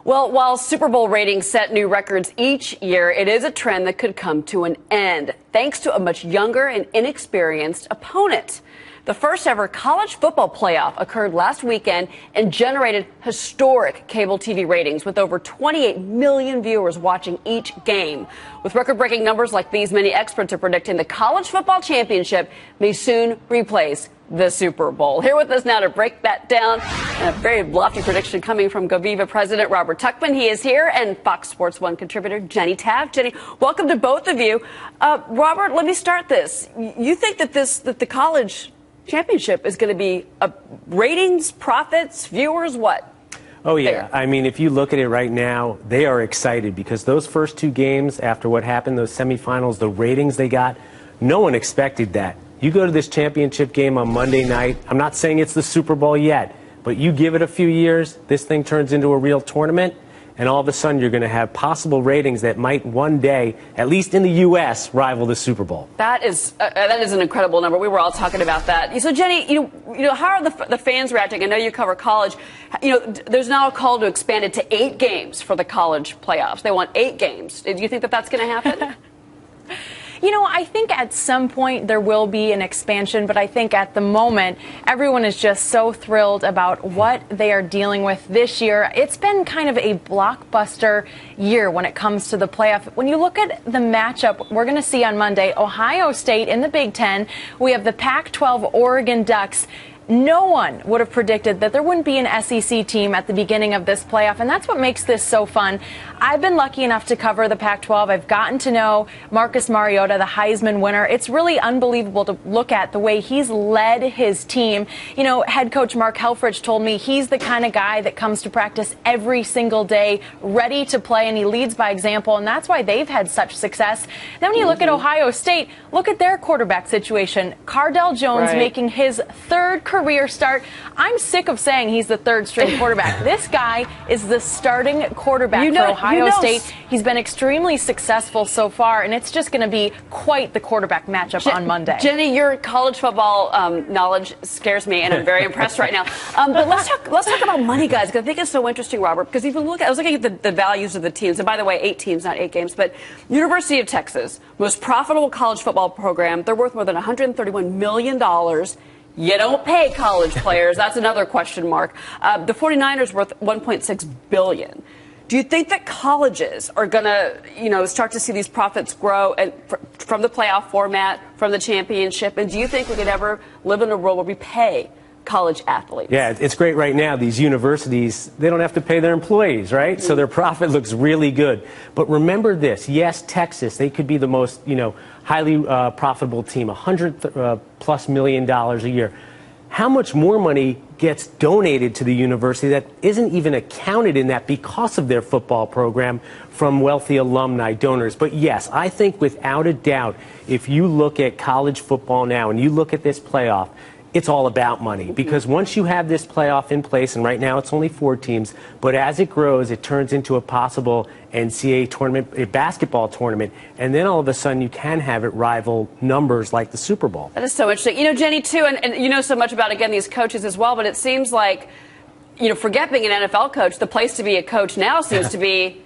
Well, while Super Bowl ratings set new records each year, it is a trend that could come to an end thanks to a much younger and inexperienced opponent. The first ever college football playoff occurred last weekend and generated historic cable TV ratings with over 28 million viewers watching each game. With record-breaking numbers like these, many experts are predicting the college football championship may soon replace the Super Bowl. Here with us now to break that down, and a very lofty prediction coming from Goviva President Robert Tuchman. He is here, and Fox Sports 1 contributor Jenny Taft. Jenny, welcome to both of you. Robert, let me start this. You think that the college championship is going to be ratings, profits, viewers, what? Oh, yeah. I mean, if you look at it right now, they are excited because those first two games after what happened, those semifinals, the ratings they got, no one expected that. You go to this championship game on Monday night, I'm not saying it's the Super Bowl yet, but you give it a few years, this thing turns into a real tournament, and all of a sudden you're going to have possible ratings that might one day, at least in the U.S., rival the Super Bowl. That is an incredible number. We were all talking about that. So, Jenny, you know, how are the fans reacting? I know you cover college. You know, there's now a call to expand it to 8 games for the college playoffs. They want 8 games. Do you think that that's going to happen? You know, I think at some point there will be an expansion, but I think at the moment everyone is just so thrilled about what they are dealing with this year. It's been kind of a blockbuster year when it comes to the playoff. When you look at the matchup we're going to see on Monday, Ohio State in the Big Ten, we have the Pac-12 Oregon Ducks. No one would have predicted that there wouldn't be an SEC team at the beginning of this playoff, and that's what makes this so fun. I've been lucky enough to cover the Pac-12. I've gotten to know Marcus Mariota, the Heisman winner. It's really unbelievable to look at the way he's led his team. You know, head coach Mark Helfrich told me he's the kind of guy that comes to practice every single day, ready to play, and he leads by example, and that's why they've had such success. Then when you look at Ohio State, look at their quarterback situation. Cardell Jones making his third career start. I'm sick of saying he's the third string quarterback. This guy is the starting quarterback for Ohio State. He's been extremely successful so far, and it's just going to be quite the quarterback matchup on Monday. Jenny, your college football knowledge scares me, and I'm very impressed right now. But let's talk about money, guys, because I think it's so interesting, Robert, because if you look at, I was looking at the values of the teams, and by the way, 8 teams, not 8 games, but University of Texas, most profitable college football program, they're worth more than $131 million. You don't pay college players. That's another question mark. The 49ers worth $1.6 billion. Do you think that colleges are going to, you know, start to see these profits grow and from the playoff format, from the championship? And do you think we could ever live in a world where we pay college athletes? Yeah, it's great right now. These universities, they don't have to pay their employees, right? So their profit looks really good. But remember this. Yes, Texas, they could be the most, you know, highly profitable team, $100+ million a year. How much more money gets donated to the university that isn't even accounted in that because of their football program from wealthy alumni donors? But yes, I think without a doubt, if you look at college football now and you look at this playoff, it's all about money, because once you have this playoff in place, and right now it's only 4 teams, but as it grows, it turns into a possible NCAA tournament, a basketball tournament, and then all of a sudden you can have it rival numbers like the Super Bowl. That is so interesting. You know, Jenny, too, and you know so much about, again, these coaches as well, but it seems like, you know, forget being an NFL coach, the place to be a coach now seems to be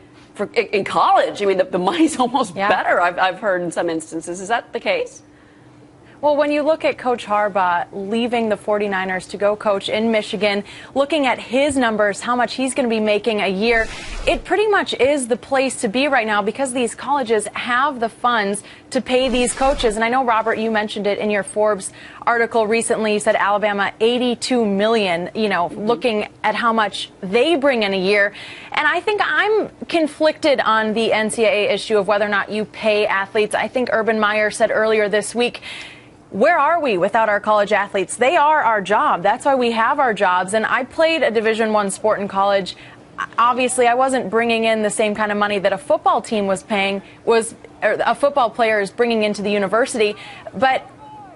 in college. I mean, the money's almost better, I've heard in some instances. Is that the case? Well, when you look at Coach Harbaugh leaving the 49ers to go coach in Michigan, looking at his numbers, how much he's going to be making a year, it pretty much is the place to be right now because these colleges have the funds to pay these coaches. And I know, Robert, you mentioned it in your Forbes article recently. You said Alabama, $82 million, you know, looking at how much they bring in a year. And I think I'm conflicted on the NCAA issue of whether or not you pay athletes. I think Urban Meyer said earlier this week, where are we without our college athletes? They are our job. That's why we have our jobs. And I played a Division I sport in college. Obviously, I wasn't bringing in the same kind of money that a football team was paying, or a football player is bringing into the university. But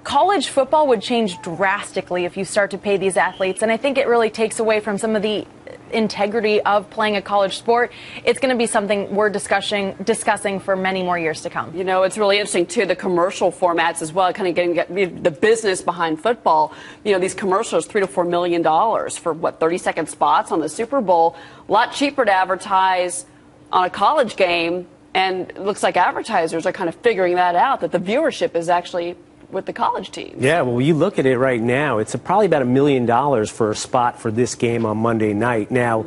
college football would change drastically if you start to pay these athletes. And I think it really takes away from some of the integrity of playing a college sport, it's going to be something we're discussing for many more years to come. You know, it's really interesting, too, the commercial formats as well, kind of getting the business behind football. You know, these commercials, $3 to $4 million for, 30-second spots on the Super Bowl. A lot cheaper to advertise on a college game, and it looks like advertisers are kind of figuring that out, that the viewership is actually with the college teams. Yeah, well, you look at it right now, it's probably about $1 million for a spot for this game on Monday night. Now,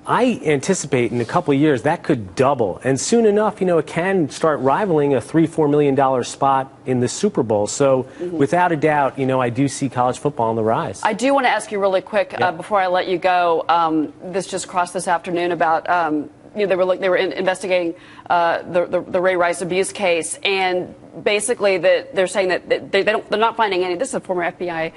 I anticipate in a couple of years that could double, and soon enough, you know, it can start rivaling a $3-4 million spot in the Super Bowl. So, without a doubt, you know, I do see college football on the rise. I do want to ask you really quick before I let you go. This just crossed this afternoon about. You know, they were investigating the Ray Rice abuse case, and basically they're saying that they're not finding any. This is a former FBI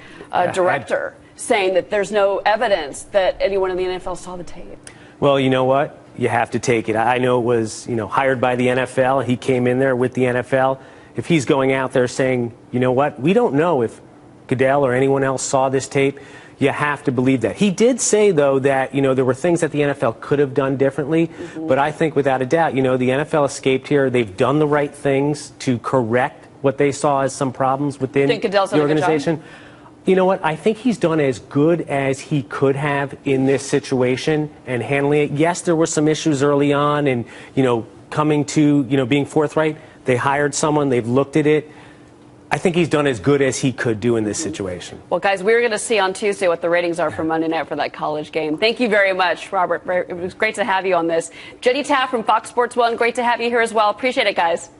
director saying that there's no evidence that anyone in the NFL saw the tape. Well, you know what? You have to take it. I know it was, you know, hired by the NFL. He came in there with the NFL. If he's going out there saying, you know what, we don't know if Goodell or anyone else saw this tape, you have to believe that. He did say, though, that, you know, there were things that the NFL could have done differently. But I think without a doubt, you know, the NFL escaped here. They've done the right things to correct what they saw as some problems within the organization. You know what? I think he's done as good as he could have in this situation and handling it. Yes, there were some issues early on and, you know, coming to, you know, being forthright. They hired someone. They've looked at it. I think he's done as good as he could do in this situation. Well, guys, we're going to see on Tuesday what the ratings are for Monday night for that college game. Thank you very much, Robert. It was great to have you on this. Jenny Taft from Fox Sports 1, great to have you here as well. Appreciate it, guys.